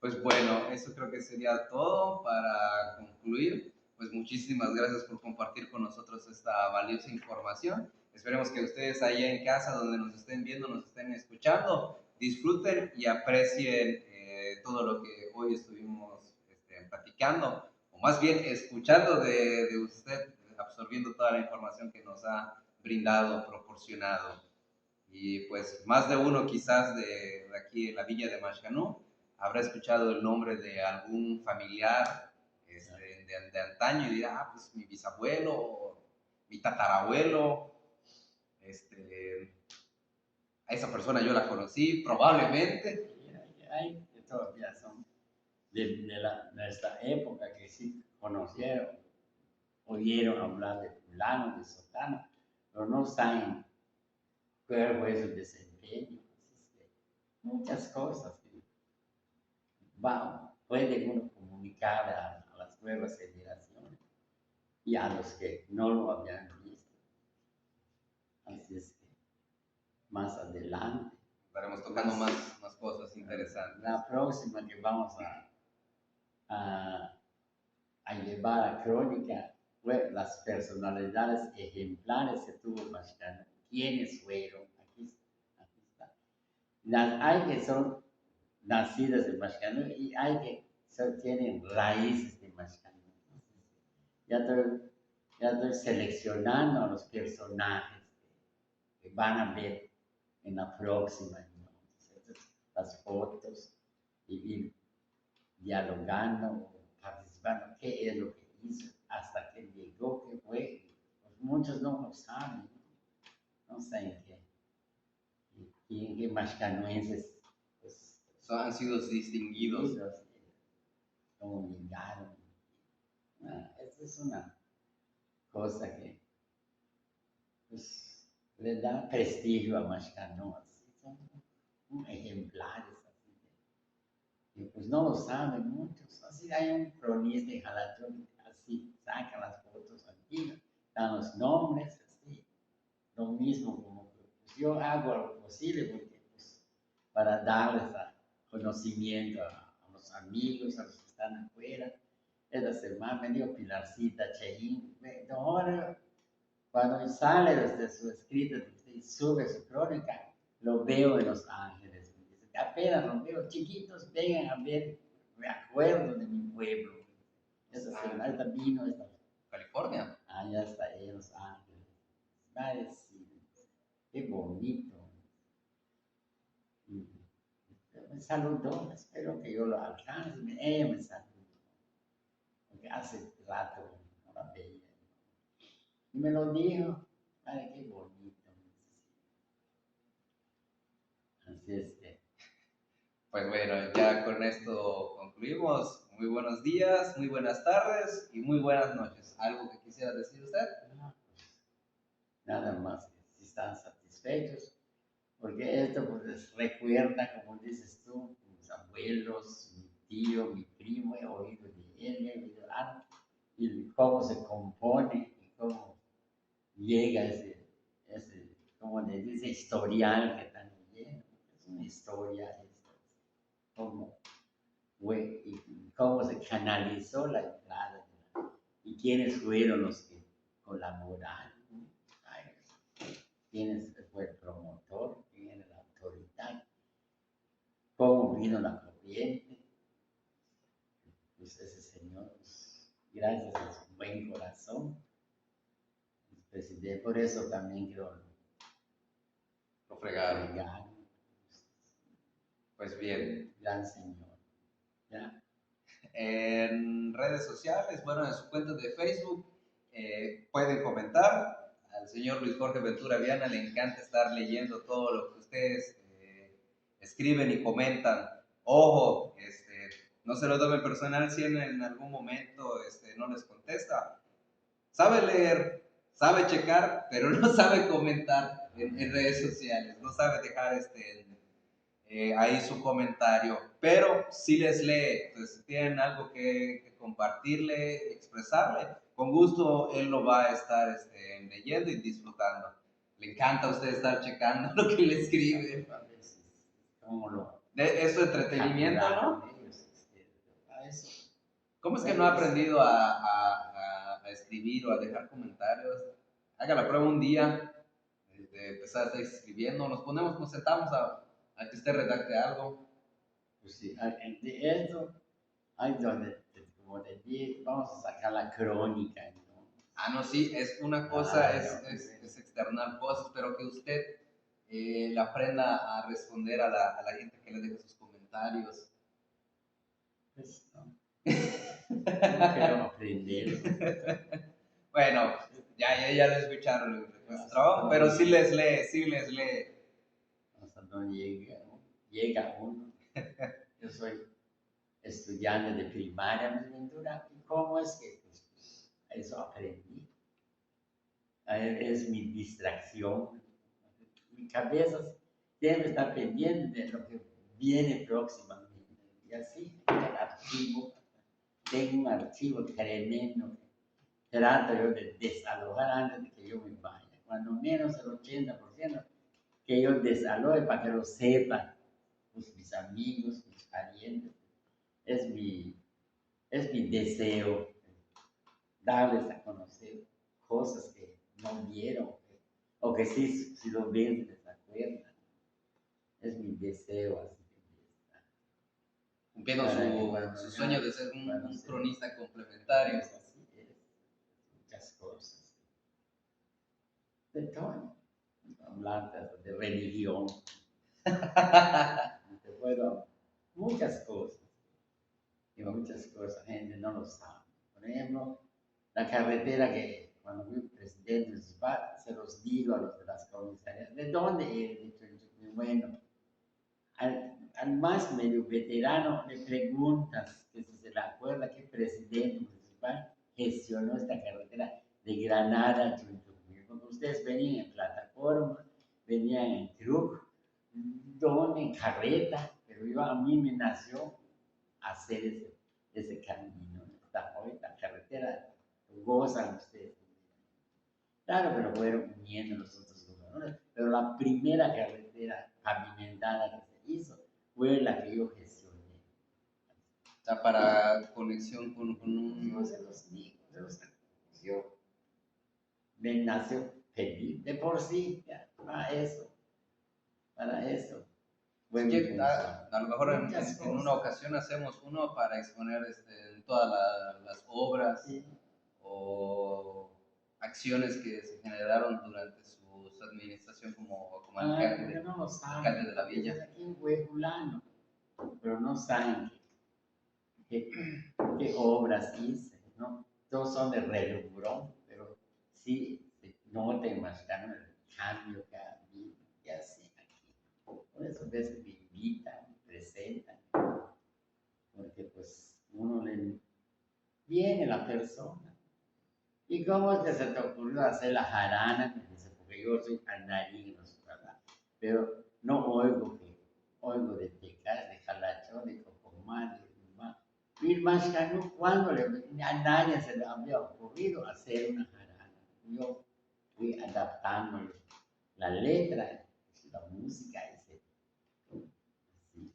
Pues bueno, eso creo que sería todo para concluir. Pues muchísimas gracias por compartir con nosotros esta valiosa información. Esperemos que ustedes allá en casa, donde nos estén viendo, nos estén escuchando, disfruten y aprecien todo lo que hoy estuvimos platicando, o más bien escuchando de usted, absorbiendo toda la información que nos ha brindado, proporcionado. Y pues más de uno quizás de aquí en la villa de Mascanú habrá escuchado el nombre de algún familiar de antaño y dirá, ah, pues mi bisabuelo, mi tatarabuelo, a esa persona yo la conocí, probablemente. Hay que todavía son de esta época que sí conocieron, oyeron hablar de fulano, de sotano, pero no saben cuál fue su desempeño. Muchas cosas que puede uno comunicar a las nuevas generaciones y a los que no lo habían visto. Así es que más adelante. Estaremos tocando más cosas interesantes. La próxima que vamos a llevar a crónica fue las personalidades ejemplares que tuvo Mascano. ¿Quiénes fueron? Aquí está. Hay que son nacidas de Mascano y hay que tienen raíces de Mascano. Ya estoy seleccionando a los personajes que van a ver en la próxima. Las fotos y ir dialogando, participando, qué es lo que hizo, hasta que llegó, qué fue. Pues muchos no lo saben, no saben qué mascanuenses pues, Han sido distinguidos. cómo llegaron. Esta es una cosa que pues, le da prestigio a Mascano, son ejemplares así, que que pues no lo saben muchos. Así hay un cronista en Jalachón, así saca las fotos antiguas, dan los nombres, así. Lo mismo como que, pues, yo hago lo posible porque, pues, para darles conocimiento a los amigos, a los que están afuera. Esta semana me dio Pilarcita Cheín. Ahora, cuando sale desde su escrito y sube su crónica, lo veo en Los Ángeles. Me dice, apenas los veo chiquitos, vengan a ver, me acuerdo de mi pueblo. Esa semana vino, esta, California. allá está en Los Ángeles. Va a decir, qué bonito. Y me saludó, espero que yo lo alcance. Ella me saludó, porque hace rato no la veía. Y me lo dijo, ay, qué bonito. Así es que, Pues bueno, ya con esto concluimos. Muy buenos días, muy buenas tardes y muy buenas noches. ¿Algo que quisiera decir usted? no, pues, nada más, si están satisfechos, porque esto pues les recuerda, como dices tú, mis abuelos, mi tío, mi primo, he oído de él, he oído algo, y cómo se compone y cómo llega ese como le dice, historial que también llega. Es una historia, cómo fue y cómo se canalizó la entrada y quiénes fueron los que colaboraron. Ay, quién fue el promotor, quién era la autoridad, cómo vino la corriente. Pues ese señor, pues, gracias a su buen corazón, el presidente, por eso también creo Lo fregaron. regaron, Pues bien. gran señor. ¿Ya? En redes sociales, bueno, en su cuenta de Facebook, pueden comentar. Al señor Luis Jorge Ventura Viana le encanta estar leyendo todo lo que ustedes escriben y comentan. Ojo, no se lo tomen personal si en algún momento no les contesta. Sabe leer, sabe checar, pero no sabe comentar en redes sociales, no sabe dejar ahí su comentario, pero si les lee, entonces si tienen algo que compartirle, expresarle, con gusto él lo va a estar leyendo y disfrutando. Le encanta a usted estar checando lo que le escribe. A veces, cómo lo Es su entretenimiento, ¿no? capturaron ellos, a eso. ¿Cómo es que no ha aprendido a escribir o a dejar comentarios? Haga la prueba un día, empezar a estar escribiendo, nos sentamos a que usted redacte algo. Pues sí, de esto, hay donde, como te dije, vamos a sacar la crónica, ¿no? Ah, no, sí, es una cosa, es externar cosas, pero que usted le aprenda a responder a la gente que le deja sus comentarios. Pues no, no quiero aprender. Bueno, ya lo escucharon su trabajo, pero sí les lee, sí les lee. Hasta no llega uno. Yo soy estudiante de primaria, mi Ventura, ¿y cómo es que pues, eso aprendí? Es mi distracción. Mi cabeza debe estar pendiente de lo que viene próximamente. Y así, el archivo, tengo un archivo tremendo que trato yo de desalojar antes de que yo me vaya. Cuando menos el 80% que yo desaloje para que lo sepan pues, mis amigos, mis parientes. Es mi deseo darles a conocer cosas que no vieron o que sí, si lo ven, se les acuerdan. Es mi deseo así. Cumpliendo su sueño de ser un cronista complementario. Así es, muchas cosas. De todo. Hablar de religión. Te puedo, muchas cosas. Y muchas cosas, gente no lo sabe. Por ejemplo, la carretera que cuando fui presidente se los digo a los de las comisarías. ¿De dónde eres? Bueno, al más medio veterano le preguntas que si se le acuerda que presidente municipal gestionó esta carretera de Granada a Chunchurri. Porque ustedes venían en plataforma, venían en truck, en carreta, pero yo a mí me nació hacer ese camino. Esta carretera gozan ustedes. Claro que lo fueron uniendo los otros gobernadores, pero la primera carretera pavimentada que se hizo fue la que yo gestioné. O sea, para conexión con Yo se los digo, yo me nació pedir de por sí, ya, para eso. Fue mi función. A lo mejor Muchas en una cosas. ocasión hacemos uno para exponer todas las obras Sí. o acciones que se generaron durante su administración como Porque alcalde, no lo saben. alcalde de la villa. Es aquí en Huejulano, pero no saben qué obras hice, ¿no? Todos son de relumbrón, pero sí se nota en Mascano el cambio que ha habido, que hacen aquí. Por eso a veces me invitan, me presentan, porque pues uno le viene la persona. ¿Y cómo es que se te ocurrió hacer la jarana? Me dice, porque yo soy andarín, no sé, ¿verdad? Pero no oigo de Tecas, de Jalachón, de Cocomán, de Lumán. Y Mascano, cuando a nadie se le había ocurrido hacer una jarana. Yo fui adaptando la letra, la música, así.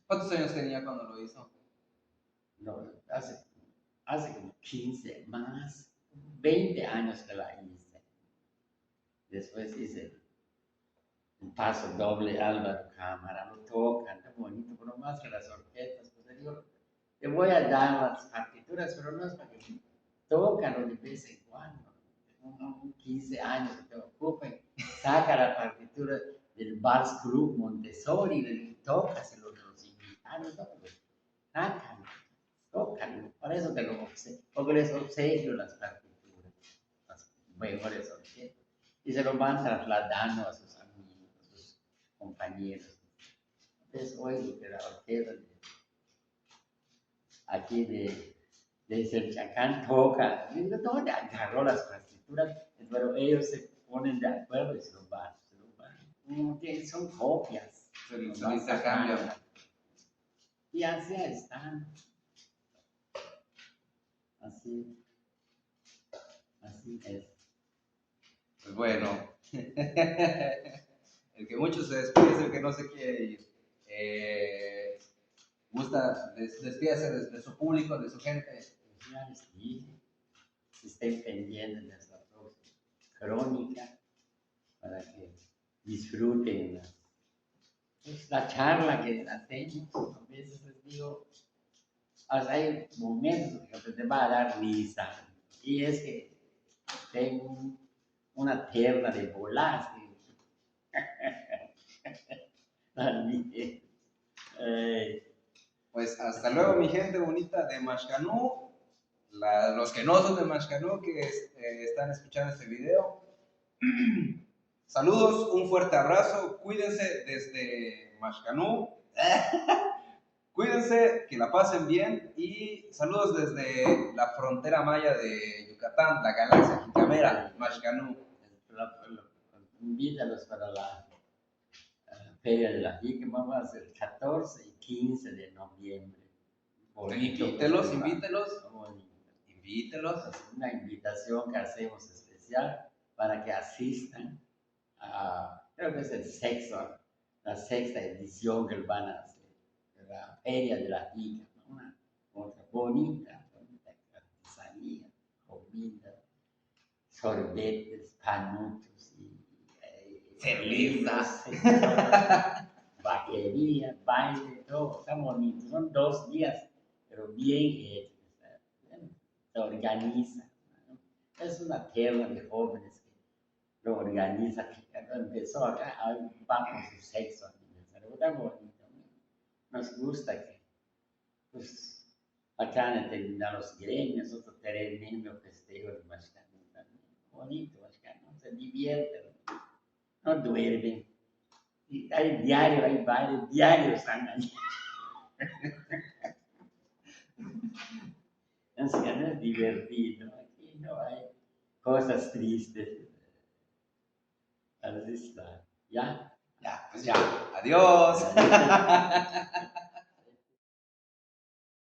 ¿Cuántos años tenía cuando lo hizo? No, hace como 15 más, 20 años que la hice. Después hice el paso doble, Álvaro Cámara, lo tocan, está bonito, pero más que las orquestas, pues le digo, te voy a dar las partituras, pero no es para que tócalo de vez en cuando. 15 años que te ocupen, saca la partitura del Vals Club Montessori, le tocas los invitados, ¿no? Sácalo, tócalo, para eso te lo obsequio, porque les obsequio las partituras, las mejores orquestas, y se lo van trasladando a sus amigos, a sus compañeros. Entonces, oigo que la orquesta aquí de Selchacán toca, digo, ¿dónde agarró las partituras? Pero ellos se ponen de acuerdo y se lo van. Como que son copias. Se lo intercambian. Y así están. Así es. Pues bueno, el que mucho se despide es el que no se quiere ir. Despídase de su público, de su gente. Ya les dije, si estén pendientes de nuestra próxima crónica para que disfruten la charla que hacemos. A veces les digo, hay momentos que te va a dar risa. Y es que tengo una terna de bolas. También. Pues hasta luego, mi gente bonita de Mashcanú. Los que no son de Mashcanú, que están escuchando este video. Saludos, un fuerte abrazo. Cuídense desde Mashcanú. Cuídense, que la pasen bien. Y saludos desde la frontera maya de Yucatán, la galaxia Jicamera, Mashcanú. Invítalos para la Feria de la Jica, vamos a hacer el 14 y 15 de noviembre. Bonito, Invítelos. Es una invitación que hacemos especial para que asistan a, creo que es la sexta edición que van a hacer, de la Feria de la Jica, ¿no? Una cosa bonita artesanía, comida, sorbetes, panuchos y cervezas, vaquería, baile, todo, está bonito. Son 2 días, pero bien hechos. Se organiza, ¿no? Es una tierra de jóvenes que lo organiza, que empezó acá, va por su sexo aniversario, está bonito, ¿no? Nos gusta que, pues, acá terminar los gremios, otro tremendo festejo de Mashcanú también, bonito Mashcanú, se divierte, no duermen. Y hay varios diarios están allí. Así que no es divertido, aquí no hay cosas tristes. Así está. ¿Ya? Ya, pues ya. Adiós.